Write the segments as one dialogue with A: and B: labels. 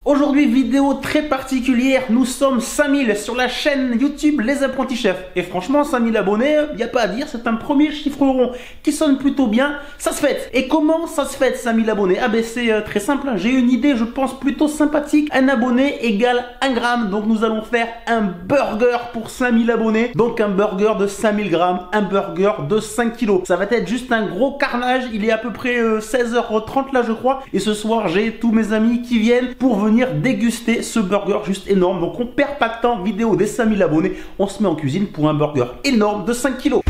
A: Aujourd'hui, vidéo très particulière, nous sommes 5000 sur la chaîne YouTube Les Apprentis Chefs. Et franchement, 5000 abonnés, il n'y a pas à dire, c'est un premier chiffre rond qui sonne plutôt bien, ça se fête. Et comment ça se fête 5000 abonnés? Ah ben c'est très simple, j'ai une idée, je pense plutôt sympathique. Un abonné égale 1 gramme, donc nous allons faire un burger pour 5000 abonnés. Donc un burger de 5000 grammes, un burger de 5 kilos. Ça va être juste un gros carnage, il est à peu près 16h30 là je crois. Et ce soir, j'ai tous mes amis qui viennent pour venir déguster ce burger juste énorme. Donc on perd pas de temps, vidéo des 5000 abonnés, on se met en cuisine pour un burger énorme de 5 kilos.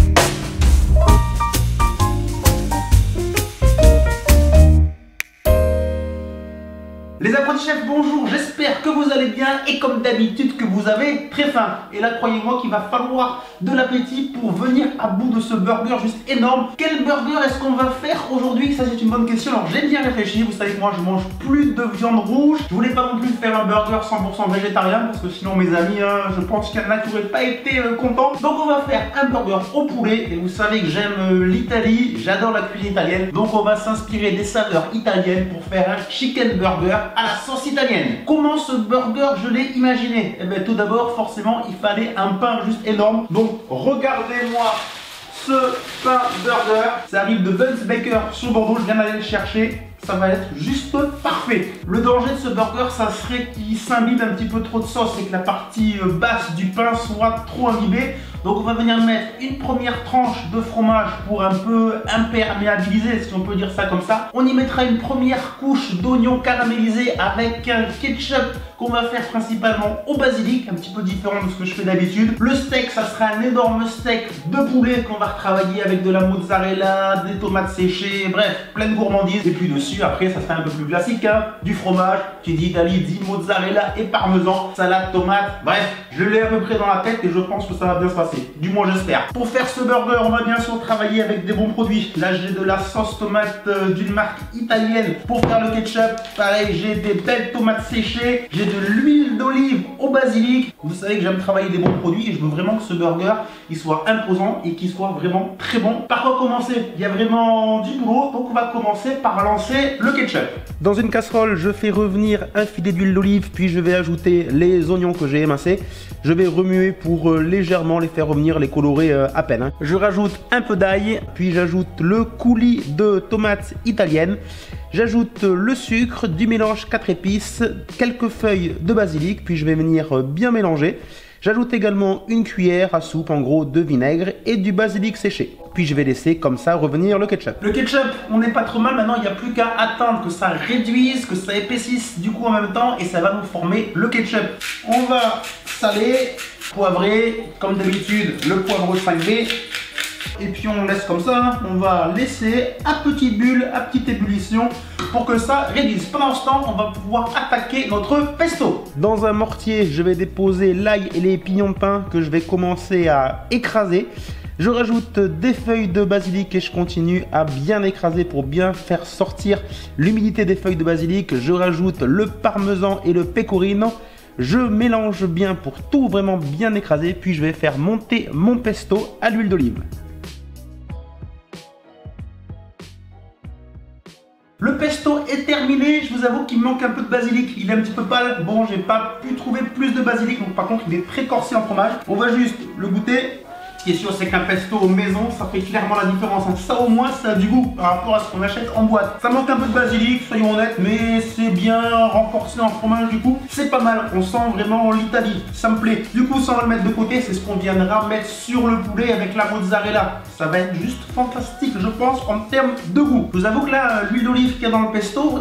A: Les apprentis chefs, bonjour, j'espère que vous allez bien et comme d'habitude que vous avez très faim. Et là, croyez-moi qu'il va falloir de l'appétit pour venir à bout de ce burger juste énorme. Quel burger est-ce qu'on va faire aujourd'hui? Ça, c'est une bonne question. Alors, j'ai bien réfléchi. Vous savez que moi, je mange plus de viande rouge. Je voulais pas non plus faire un burger 100% végétarien parce que sinon, mes amis, je pense qu'il y en a qui n'auraient pas été contents. Donc, on va faire un burger au poulet. Et vous savez que j'aime l'Italie, j'adore la cuisine italienne. Donc, on va s'inspirer des saveurs italiennes pour faire un chicken burger à la sauce italienne. Comment ce burger je l'ai imaginé? Eh bien tout d'abord forcément il fallait un pain juste énorme. Donc regardez-moi ce pain burger. Ça arrive de Bun's Baker sur Bordeaux, je viens d'aller le chercher. Ça va être juste parfait. Le danger de ce burger, ça serait qu'il s'imbibe un petit peu trop de sauce et que la partie basse du pain soit trop imbibée. Donc on va venir mettre une première tranche de fromage pour un peu imperméabiliser, si on peut dire ça comme ça. On y mettra une première couche d'oignons caramélisés avec un ketchup qu'on va faire principalement au basilic, un petit peu différent de ce que je fais d'habitude. Le steak, ça sera un énorme steak de poulet qu'on va retravailler avec de la mozzarella, des tomates séchées, bref, plein de gourmandises. Et puis dessus, après, ça sera un peu plus classique, hein, du fromage, qui dit Italie, dit mozzarella et parmesan, salade, tomate, bref, je l'ai à peu près dans la tête et je pense que ça va bien se passer. Du moins j'espère. Pour faire ce burger, on va bien sûr travailler avec des bons produits. Là j'ai de la sauce tomate d'une marque italienne pour faire le ketchup. Pareil, j'ai des belles tomates séchées. J'ai de l'huile d'olive au basilic. Vous savez que j'aime travailler des bons produits et je veux vraiment que ce burger il soit imposant et qu'il soit vraiment très bon. Par quoi commencer? Il y a vraiment du boulot, donc on va commencer par lancer le ketchup. Dans une casserole, je fais revenir un filet d'huile d'olive, puis je vais ajouter les oignons que j'ai émincés. Je vais remuer pour légèrement les faire revenir, les colorer à peine. Hein. Je rajoute un peu d'ail, puis j'ajoute le coulis de tomates italiennes. J'ajoute le sucre, du mélange 4 épices, quelques feuilles de basilic, puis je vais venir bien mélanger. J'ajoute également une cuillère à soupe en gros de vinaigre et du basilic séché. Puis je vais laisser comme ça revenir le ketchup. Le ketchup, on n'est pas trop mal, maintenant il n'y a plus qu'à attendre que ça réduise, que ça épaississe du coup en même temps et ça va nous former le ketchup. On va saler, poivrer, comme d'habitude le poivre 5B. Et puis on laisse comme ça, on va laisser à petite bulle, à petite ébullition pour que ça réduise. Pendant ce temps, on va pouvoir attaquer notre pesto. Dans un mortier, je vais déposer l'ail et les pignons de pain que je vais commencer à écraser. Je rajoute des feuilles de basilic et je continue à bien écraser pour bien faire sortir l'humidité des feuilles de basilic. Je rajoute le parmesan et le pecorino. Je mélange bien pour tout vraiment bien écraser, puis je vais faire monter mon pesto à l'huile d'olive. Le pesto est terminé, je vous avoue qu'il me manque un peu de basilic, il est un petit peu pâle, bon j'ai pas pu trouver plus de basilic, donc par contre il est très corsé en fromage. On va juste le goûter. Ce qui est sûr, c'est qu'un pesto maison, ça fait clairement la différence. Ça au moins, ça a du goût par rapport à ce qu'on achète en boîte. Ça manque un peu de basilic, soyons honnêtes, mais c'est bien renforcé en fromage du coup. C'est pas mal, on sent vraiment l'Italie, ça me plaît. Du coup, ça on va le mettre de côté, c'est ce qu'on viendra mettre sur le poulet avec la mozzarella. Ça va être juste fantastique, je pense, en termes de goût. Je vous avoue que là, l'huile d'olive qu'il y a dans le pesto,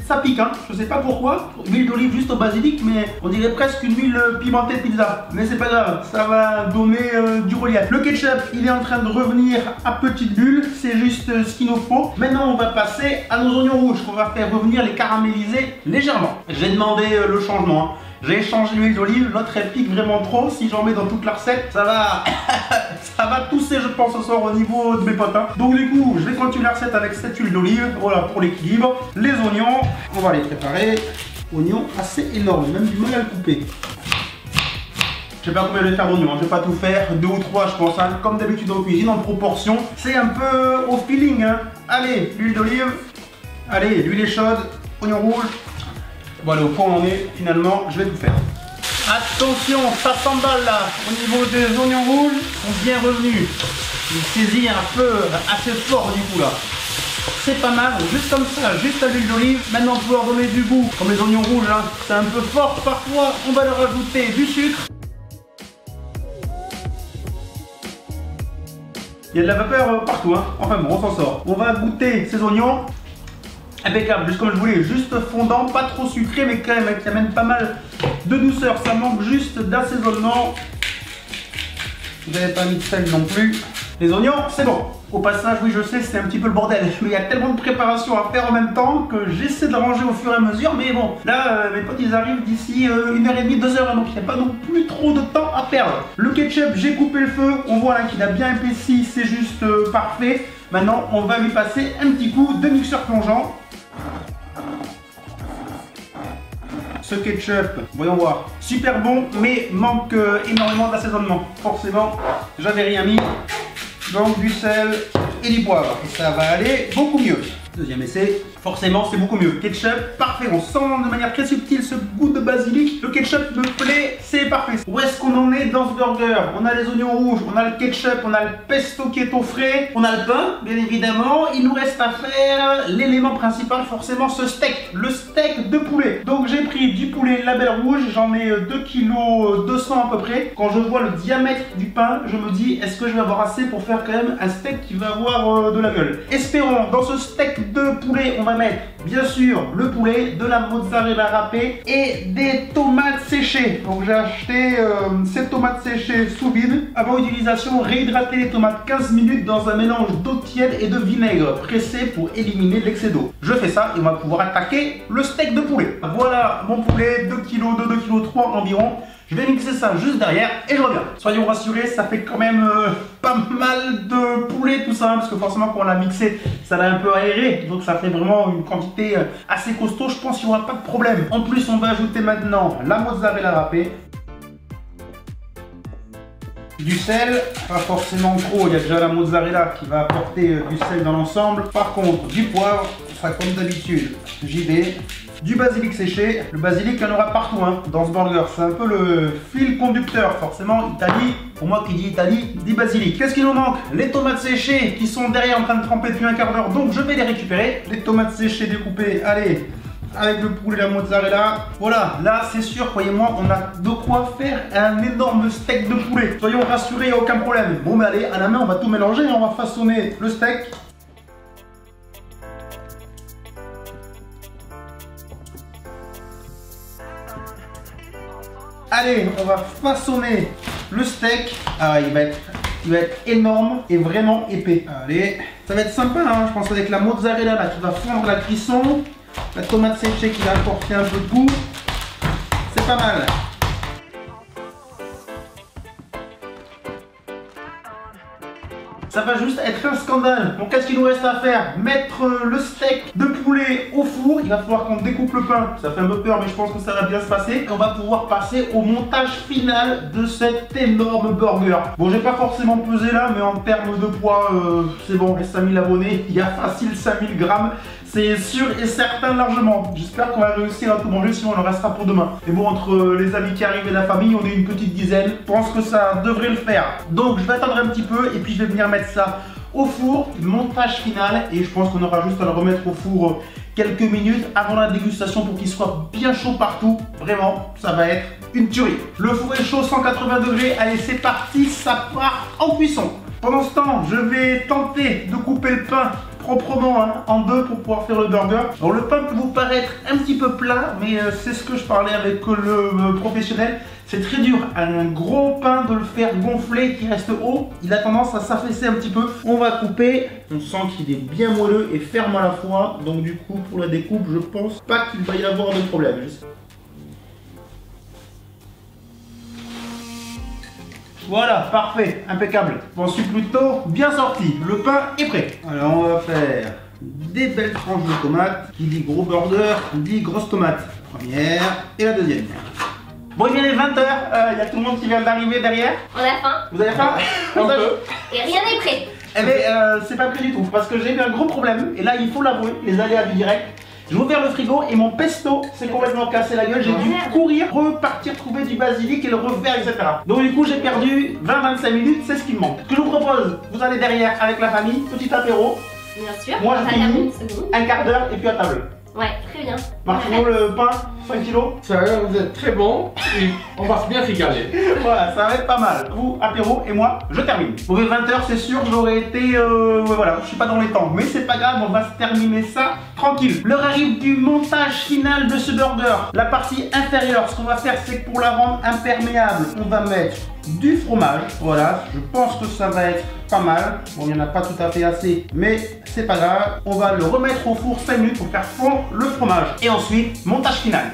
A: ça pique, hein. Je sais pas pourquoi. L'huile d'olive juste au basilic, mais on dirait presque une huile pimentée de pizza. Mais c'est pas grave, ça va donner du relief. Le ketchup, il est en train de revenir à petite bulle, c'est juste ce qu'il nous faut. Maintenant, on va passer à nos oignons rouges qu'on va faire revenir, les caraméliser légèrement. J'ai demandé le changement. Hein. J'ai changé l'huile d'olive, l'autre elle pique vraiment trop. Si j'en mets dans toute la recette, ça va ça va tousser je pense ce soir au niveau de mes potes. Hein. Donc du coup, je vais continuer la recette avec cette huile d'olive. Voilà pour l'équilibre. Les oignons, on va les préparer. Oignons assez énormes, même du mal à le couper. Je sais pas combien je vais faire d'oignons, je vais pas tout faire, 2 ou 3 je pense, hein. Comme d'habitude en cuisine, en proportion. C'est un peu au feeling, hein. Allez, l'huile d'olive, allez, l'huile est chaude, oignon rouge, Bon allez, au point où on est, finalement, je vais tout faire. Attention, ça s'emballe là, au niveau des oignons rouges, sont bien revenus. Il saisit un peu assez fort du coup là. C'est pas mal, juste comme ça, juste à l'huile d'olive. Maintenant, pour leur donner du goût, comme les oignons rouges, hein, c'est un peu fort parfois, on va leur ajouter du sucre. Il y a de la vapeur partout, hein. Enfin bon, on s'en sort. On va goûter ces oignons. Impeccable, juste comme je voulais, juste fondant, pas trop sucré, mais quand même qui amène pas mal de douceur. Ça manque juste d'assaisonnement. Vous n'avez pas mis de sel non plus. Les oignons, c'est bon. Au passage, oui, je sais, c'est un petit peu le bordel, mais il y a tellement de préparation à faire en même temps que j'essaie de ranger au fur et à mesure. Mais bon, là, mes potes, ils arrivent d'ici 1h30, 2h, donc il n'y a pas non plus trop de temps à perdre. Le ketchup, j'ai coupé le feu. On voit là qu'il a bien épaissi, c'est juste parfait. Maintenant, on va lui passer un petit coup de mixeur plongeant. Ce ketchup, voyons voir, super bon, mais manque énormément d'assaisonnement. Forcément, j'avais rien mis. Donc du sel et du poivre. Et ça va aller beaucoup mieux. Deuxième essai, forcément c'est beaucoup mieux. Ketchup, parfait. On sent de manière très subtile ce goût de basilic. Le ketchup me plaît, c'est parfait. Où est-ce qu'on en est dans ce burger? On a les oignons rouges, on a le ketchup, on a le pesto qui est au frais, on a le pain, bien évidemment. Il nous reste à faire l'élément principal, forcément ce steak, le steak de poulet. Donc j'ai pris du poulet label rouge, j'en ai 2 kg 200 à peu près. Quand je vois le diamètre du pain, je me dis, est-ce que je vais avoir assez pour faire quand même un steak qui va avoir de la gueule? Espérons, dans ce steak de poulet, on va mettre bien sûr le poulet, de la mozzarella râpée et des tomates séchées. Donc j'ai acheté ces tomates séchées sous vide. Avant utilisation, réhydrater les tomates 15 minutes dans un mélange d'eau tiède et de vinaigre pressé pour éliminer l'excès d'eau. Je fais ça et on va pouvoir attaquer le steak de poulet. Voilà mon poulet, 2 kg, 2 kg 3 environ. Je vais mixer ça juste derrière et je reviens. Soyons rassurés, ça fait quand même pas mal de poulet tout ça, hein, parce que forcément quand on l'a mixé, ça l'a un peu aéré, donc ça fait vraiment une quantité assez costaud. Je pense qu'il n'y aura pas de problème. En plus, on va ajouter maintenant la mozzarella râpée. Du sel, pas forcément trop, il y a déjà la mozzarella qui va apporter du sel dans l'ensemble. Par contre, du poivre, ça comme d'habitude, j'y vais. Du basilic séché, le basilic il y en aura partout hein, dans ce burger, c'est un peu le fil conducteur, forcément Italie, pour moi qui dit Italie, dit basilic. Qu'est-ce qu'il nous manque? Les tomates séchées qui sont derrière en train de tremper depuis un quart d'heure, donc je vais les récupérer. Les tomates séchées découpées, allez, avec le poulet et la mozzarella. Voilà, là c'est sûr, croyez-moi, on a de quoi faire un énorme steak de poulet. Soyons rassurés, il n'y a aucun problème. Bon mais allez, à la main on va tout mélanger, on va façonner le steak. Allez, on va façonner le steak. Ah, il va être énorme et vraiment épais. Allez, ça va être sympa, hein, je pense, avec la mozzarella là, qui va fondre la cuisson. La tomate séchée qui va apporter un peu de goût. C'est pas mal. Ça va juste être un scandale. Donc qu'est-ce qu'il nous reste à faire? Mettre le steak de poulet au four. Il va falloir qu'on découpe le pain. Ça fait un peu peur mais je pense que ça va bien se passer. Et on va pouvoir passer au montage final de cet énorme burger. Bon, j'ai pas forcément pesé là, mais en termes de poids, c'est bon, les 5000 abonnés, il y a facile 5000 grammes. C'est sûr et certain largement. J'espère qu'on va réussir à tout manger, sinon on en restera pour demain. Mais bon, entre les amis qui arrivent et la famille, on est une petite dizaine. Je pense que ça devrait le faire. Donc je vais attendre un petit peu et puis je vais venir mettre ça au four. Montage final. Et je pense qu'on aura juste à le remettre au four quelques minutes avant la dégustation pour qu'il soit bien chaud partout. Vraiment, ça va être une tuerie. Le four est chaud, 180 degrés. Allez, c'est parti, ça part en cuisson. Pendant ce temps, je vais tenter de couper le pain proprement hein, en deux pour pouvoir faire le burger. Alors le pain peut vous paraître un petit peu plat, mais c'est ce que je parlais avec le professionnel. C'est très dur, un gros pain, de le faire gonfler qui reste haut, il a tendance à s'affaisser un petit peu. On va couper, on sent qu'il est bien moelleux et ferme à la fois, donc du coup pour la découpe je pense pas qu'il va y avoir de problème. Voilà, parfait, impeccable. J'en suis plutôt bien sorti. Le pain est prêt. Alors on va faire des belles tranches de tomates. Qui dit gros burger, dit grosse tomate. Première et la deuxième. Bon, il vient les 20h. Il y a tout le monde qui vient d'arriver derrière.
B: On a faim.
A: Vous avez faim?
B: Un peu. Et rien n'est prêt.
A: Eh bien, c'est pas prêt du tout. Parce que j'ai eu un gros problème. Et là, il faut l'avouer, les aléas du direct. J'ai ouvert le frigo et mon pesto s'est complètement cassé la gueule. J'ai dû courir, repartir trouver du basilic et le refaire, etc. Donc du coup j'ai perdu 20-25 minutes, c'est ce qui me manque. Ce que je vous propose, vous allez derrière avec la famille, petit apéro.
B: Bien sûr.
A: Moi je finis un quart d'heure et puis à table.
B: Ouais, très bien.
A: Martino, le pain, 5 kilos.
C: Sérieux, vous êtes très bon et on va bien régaler.
A: Voilà, ça va être pas mal. Vous, apéro, et moi, je termine. Pour les 20h, c'est sûr, j'aurais été... voilà, je suis pas dans les temps. Mais c'est pas grave, on va se terminer ça tranquille. L'heure arrive du montage final de ce burger. La partie inférieure, ce qu'on va faire, c'est que pour la rendre imperméable, on va mettre du fromage. Voilà, je pense que ça va être pas mal. Bon, il n'y en a pas tout à fait assez, mais c'est pas grave. On va le remettre au four 5 minutes pour faire fondre le fromage. Et ensuite, montage final.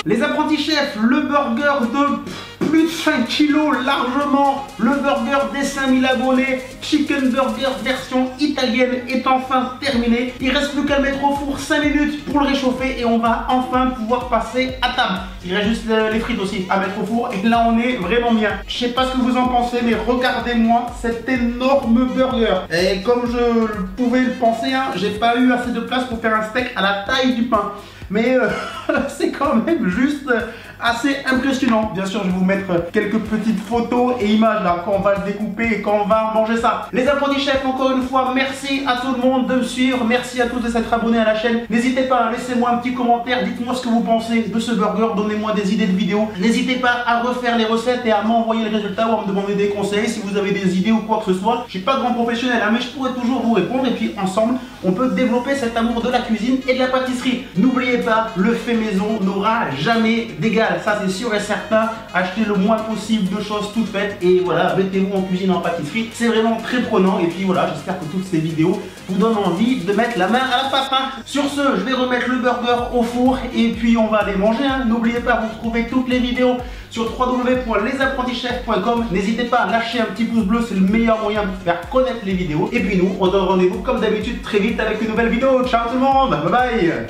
A: Les apprentis chefs, le burger de plus de 5 kilos largement, le burger des 5000 abonnés, chicken burger version italienne est enfin terminé. Il reste plus qu'à le mettre au four 5 minutes pour le réchauffer et on va enfin pouvoir passer à table. Il reste juste les frites aussi à mettre au four et là on est vraiment bien. Je sais pas ce que vous en pensez mais regardez-moi cet énorme burger. Et comme je pouvais le penser, hein, j'ai pas eu assez de place pour faire un steak à la taille du pain. Mais c'est quand même juste assez impressionnant. Bien sûr, je vais vous mettre quelques petites photos et images là quand on va le découper et quand on va manger ça. Les apprentis chefs, encore une fois, merci à tout le monde de me suivre. Merci à tous de s'être abonnés à la chaîne. N'hésitez pas, laissez-moi un petit commentaire. Dites-moi ce que vous pensez de ce burger. Donnez-moi des idées de vidéos. N'hésitez pas à refaire les recettes et à m'envoyer les résultats ou à me demander des conseils si vous avez des idées ou quoi que ce soit. Je suis pas grand professionnel, hein, mais je pourrais toujours vous répondre. Et puis ensemble, on peut développer cet amour de la cuisine et de la pâtisserie. N'oubliez pas, le fait maison n'aura jamais d'égal. Ça c'est sûr et certain. Achetez le moins possible de choses toutes faites et voilà, mettez-vous en cuisine, en pâtisserie. C'est vraiment très prenant et puis voilà, j'espère que toutes ces vidéos vous donnent envie de mettre la main à la pâte. Sur ce, je vais remettre le burger au four et puis on va aller manger. N'oubliez pas, vous retrouvez toutes les vidéos sur www.lesapprentischefs.com. N'hésitez pas à lâcher un petit pouce bleu, c'est le meilleur moyen de faire connaître les vidéos. Et puis nous, on donne rendez-vous comme d'habitude très vite avec une nouvelle vidéo. Ciao tout le monde, bye bye.